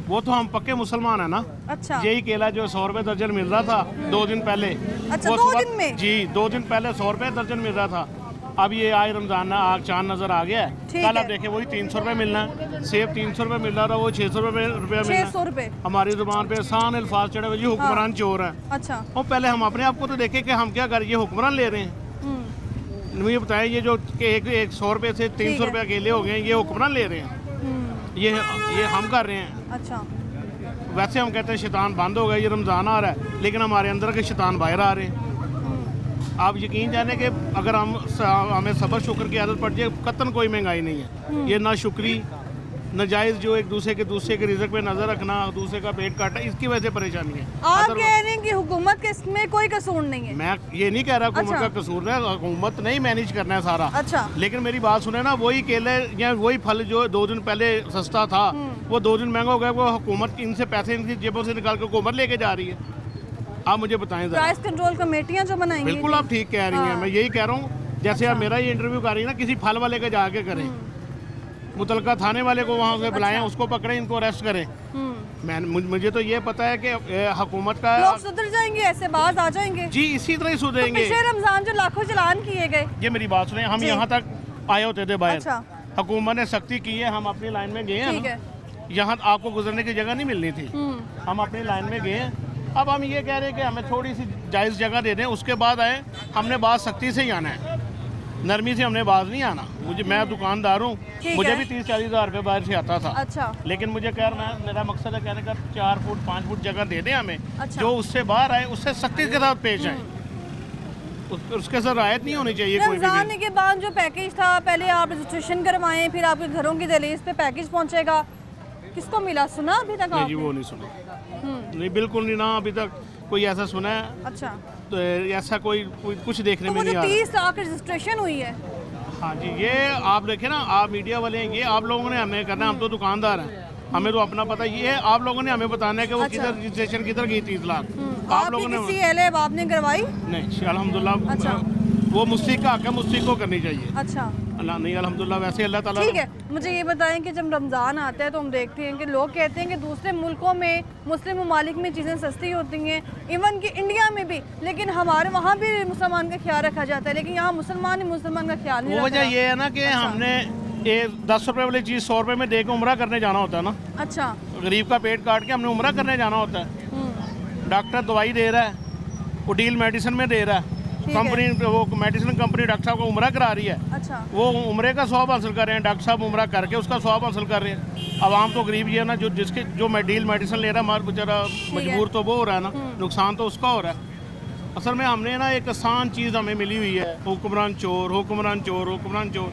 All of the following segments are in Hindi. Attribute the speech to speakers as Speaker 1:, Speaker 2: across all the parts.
Speaker 1: वो तो हम पक्के मुसलमान है ना।
Speaker 2: अच्छा।
Speaker 1: यही केला जो 100 रुपए दर्जन मिल रहा था 2 दिन पहले।
Speaker 2: अच्छा,
Speaker 1: वो
Speaker 2: 2
Speaker 1: सुबह-
Speaker 2: दिन में?
Speaker 1: जी 2 दिन पहले 100 रुपए दर्जन मिल रहा था। अब ये आज रमजान आग चांद नजर आ गया है।
Speaker 2: ठीक
Speaker 1: कल
Speaker 2: है।
Speaker 1: आप देखे वही 300 रुपए मिलना है। सेब 300 रुपए मिल रहा था, वो 600 रुपए मिलना
Speaker 2: 600
Speaker 1: है।
Speaker 2: रुपए।
Speaker 1: हमारी जुबान पे आसान अल्फाज चढ़े हुए, ये हुक्मरान चोर है।
Speaker 2: अच्छा।
Speaker 1: और पहले हम अपने आप को तो देखें कि हम क्या कर, ये हुक्मरान ले रहे हैं। मुझे बताएं, ये जो कि एक 100 रुपए से 300 रुपए अकेले हो गए, ये हुक्मरान ले रहे हैं। ये हम कर रहे हैं।
Speaker 2: अच्छा।
Speaker 1: वैसे हम कहते हैं शैतान बंद हो गया, ये रमज़ान आ रहा है, लेकिन हमारे अंदर के शैतान बाहर आ रहे हैं। आप यकीन जाने कि अगर हमें सब्र शुक्र की आदत पड़ जाए, कतन कोई महंगाई नहीं है। ये ना शुक्री नाजायज़ जो एक दूसरे के रिज़्क पे नज़र रखना, दूसरे का पेट काटना, इसकी वजह से परेशानी है।
Speaker 2: आप कह रहे हैं कि हुकूमत के इसमें कोई कसूर नहीं है?
Speaker 1: मैं ये नहीं कह रहा हुकूमत
Speaker 2: अच्छा।
Speaker 1: का कसूर है, हुकूमत नहीं मैनेज करना है सारा।
Speaker 2: अच्छा।
Speaker 1: लेकिन मेरी बात सुने ना, वही केले या वही फल जो 2 दिन पहले सस्ता था, वो 2 दिन महंगा हो गया। वो हुकूमत इनसे पैसे इनकी जेबों से निकाल के हुकूमत लेके जा रही है। आप मुझे बताएं जरा।
Speaker 2: प्राइस कंट्रोल कमेटियां जो बनाएंगी।
Speaker 1: बिल्कुल आप ठीक कह रही हैं। मैं यही कह रहा हूँ, जैसे आप मेरा ये इंटरव्यू कर रही है ना, किसी फल वाले का जाके करें, मुतलका थाने वाले को वहाँ से बुलाएं, उसको पकड़ें, इनको अरेस्ट करें। मुझे तो ये पता है कि हुकूमत का
Speaker 2: लोग सुधर जाएंगे, ऐसे बाज आ जाएंगे।
Speaker 1: जी इसी तरह ही
Speaker 2: तो
Speaker 1: सुधरेंगे।
Speaker 2: पिछले रमजान जो लाखों चलान किए गए।
Speaker 1: ये मेरी बात सुने, हम
Speaker 2: जी।
Speaker 1: यहाँ तक आए होते थे बाहर।
Speaker 2: अच्छा।
Speaker 1: हुकूमत ने सख्ती की है, हम अपनी लाइन में गए हैं
Speaker 2: ठीक
Speaker 1: ना।
Speaker 2: है।
Speaker 1: यहाँ आपको गुजरने की जगह नहीं मिलनी थी, हम अपनी लाइन में गए हैं। अब हम ये कह रहे हैं कि हमें थोड़ी सी जायज़ जगह दे दें, उसके बाद आए। हमने बात सख्ती से ही आना है, नरमी से हमने बाज नहीं आना। मैं दुकानदार हूँ,
Speaker 2: ठीक
Speaker 1: मुझे
Speaker 2: है।
Speaker 1: भी 30-40 हज़ार रुपये बाहर से आता था।
Speaker 2: अच्छा।
Speaker 1: लेकिन मुझे मेरा मकसद है कहने का 4 फुट 5 फुट जगह दे दें हमें।
Speaker 2: अच्छा।
Speaker 1: जो उससे बाहर आए उससे सख्ती के साथ पेश आए, उसके साथ रायत नहीं होनी चाहिए कोई भी।
Speaker 2: रमजान के बाद जो पैकेज था, पहले आप रजिस्ट्रेशन करवाएं, फिर आपके घरों की दहलीज पे पैकेज पहुंचेगा, किसको मिला? सुना अभी तक
Speaker 1: नहीं जी,
Speaker 2: आपने?
Speaker 1: वो नहीं सुना। नहीं बिल्कुल नहीं, ना अभी तक कोई ऐसा सुना है।
Speaker 2: अच्छा।
Speaker 1: तो ऐसा कोई कुछ देखने
Speaker 2: तो
Speaker 1: में
Speaker 2: वो
Speaker 1: नहीं
Speaker 2: जो
Speaker 1: आ रहा।
Speaker 2: 30 लाख रजिस्ट्रेशन हुई है।
Speaker 1: हाँ जी, ये आप देखें ना, आप मीडिया वाले हैं, ये आप लोगों ने हमें करना है। हम तो दुकानदार हैं, हमें तो अपना पता है। ये आप लोगों ने हमें बताना है कि वो
Speaker 2: अच्छा।
Speaker 1: किधर रजिस्ट्रेशन किधर गई 30 लाख। आप लोगों ने
Speaker 2: किसी एहले आपने करवाई?
Speaker 1: नहीं, अल्हम्दुलिल्लाह।
Speaker 2: अच्छा।
Speaker 1: वो मुस्तिक का हक है, मुस्तिक को करनी चाहिए।
Speaker 2: अच्छा।
Speaker 1: अल्लाह नहीं, अल्हम्दुलिल्लाह वैसे अल्लाह ताला।
Speaker 2: ठीक है, मुझे ये बताएं कि जब रमज़ान आता है तो हम देखते हैं कि लोग कहते हैं कि दूसरे मुल्कों में, मुस्लिम ममालिक में चीज़ें सस्ती होती हैं, इवन कि इंडिया में भी, लेकिन हमारे वहाँ भी मुसलमान का ख्याल रखा जाता है, लेकिन यहाँ मुसलमान ही मुसलमान का ख्याल नहीं
Speaker 1: वो
Speaker 2: रखता।
Speaker 1: वजह ये है ना कि हमने ये 10 रुपए वाली चीज़ 100 रुपए में दे के उम्रा करने जाना होता है ना।
Speaker 2: अच्छा।
Speaker 1: गरीब का पेट काट के हमने उम्रा करने जाना होता है। डॉक्टर दवाई दे रहा है, वो डील मेडिसिन में दे रहा है, कंपनी वो मेडिसिन कंपनी डॉक्टर साहब को उम्रा करा रही है।
Speaker 2: अच्छा।
Speaker 1: वो उम्रे का सवाब हासिल कर रहे हैं, डॉक्टर साहब उम्रा करके उसका सवाब हासिल कर रहे हैं। आवाम तो गरीब ही है ना, जो डील मेडिसिन ले रहा है, हमारा बेचारा मजबूर तो वो हो रहा है ना, नुकसान तो उसका हो रहा है। असल में हमने ना एक आसान चीज़ हमें मिली हुई है, हुक्मरान चोर, हुक्मरान चोर, हुक्मरान चोर।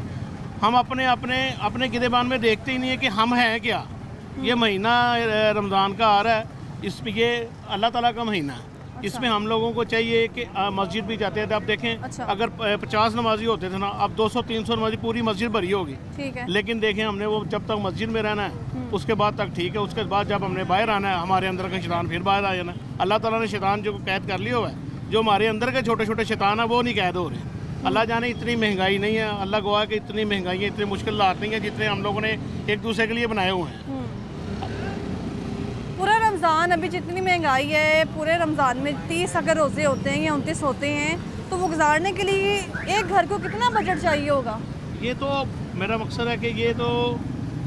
Speaker 1: हम अपने अपने अपने गिरेबान में देखते ही नहीं है कि हम हैं क्या। ये महीना रमज़ान का आ रहा है, इस पे ये अल्लाह ताला का महीना है। इसमें हम लोगों को चाहिए कि मस्जिद भी जाते थे। अब देखें,
Speaker 2: अच्छा।
Speaker 1: अगर 50 नमाजी होते थे ना, अब 200-300 नमाजी पूरी मस्जिद भरी होगी।
Speaker 2: ठीक है।
Speaker 1: लेकिन देखें, हमने वो जब तक मस्जिद में रहना है, उसके बाद तक ठीक है। उसके बाद जब हमने बाहर आना है, हमारे अंदर का शैतान फिर बाहर आ जाना है। अल्लाह ताला ने शैतान जो कैद कर लिया हुआ है, जो हमारे अंदर के छोटे छोटे शैतान है, वो नहीं कैद हो रहे। अल्लाह जाने इतनी महंगाई नहीं है, अल्लाह गवाह कि इतनी महंगाई है, इतनी मुश्किल नहीं है जितने हम लोगों ने एक दूसरे के लिए बनाए हुए हैं।
Speaker 2: पूरा रमज़ान, अभी जितनी महंगाई है, पूरे रमज़ान में 30 अगर रोज़े होते हैं या 29 होते हैं, तो वो गुजारने के लिए एक घर को कितना बजट चाहिए होगा? ये
Speaker 1: तो मेरा मकसद है कि ये तो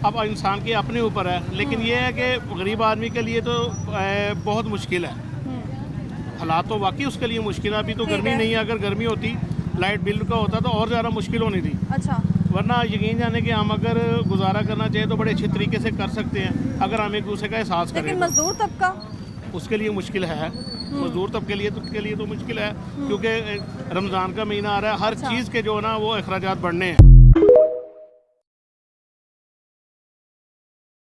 Speaker 1: अब इंसान के अपने ऊपर है, लेकिन ये है कि गरीब आदमी के लिए तो बहुत मुश्किल है। हालात तो वाकई उसके लिए मुश्किल है। अभी तो गर्मी नहीं है, अगर गर्मी होती, लाइट बिल का होता तो और ज़्यादा मुश्किल होनी थी।
Speaker 2: अच्छा।
Speaker 1: वरना यकीन जाने कि हम अगर गुजारा करना चाहें तो बड़े अच्छे तरीके से कर सकते हैं, अगर हम एक दूसरे का एहसास करें।
Speaker 2: लेकिन मजदूर तबका,
Speaker 1: उसके लिए मुश्किल है। मजदूर तबके के लिए तो मुश्किल है, क्योंकि रमज़ान का महीना आ रहा है, हर चीज़ के जो है ना वो अखराजात बढ़ने हैं।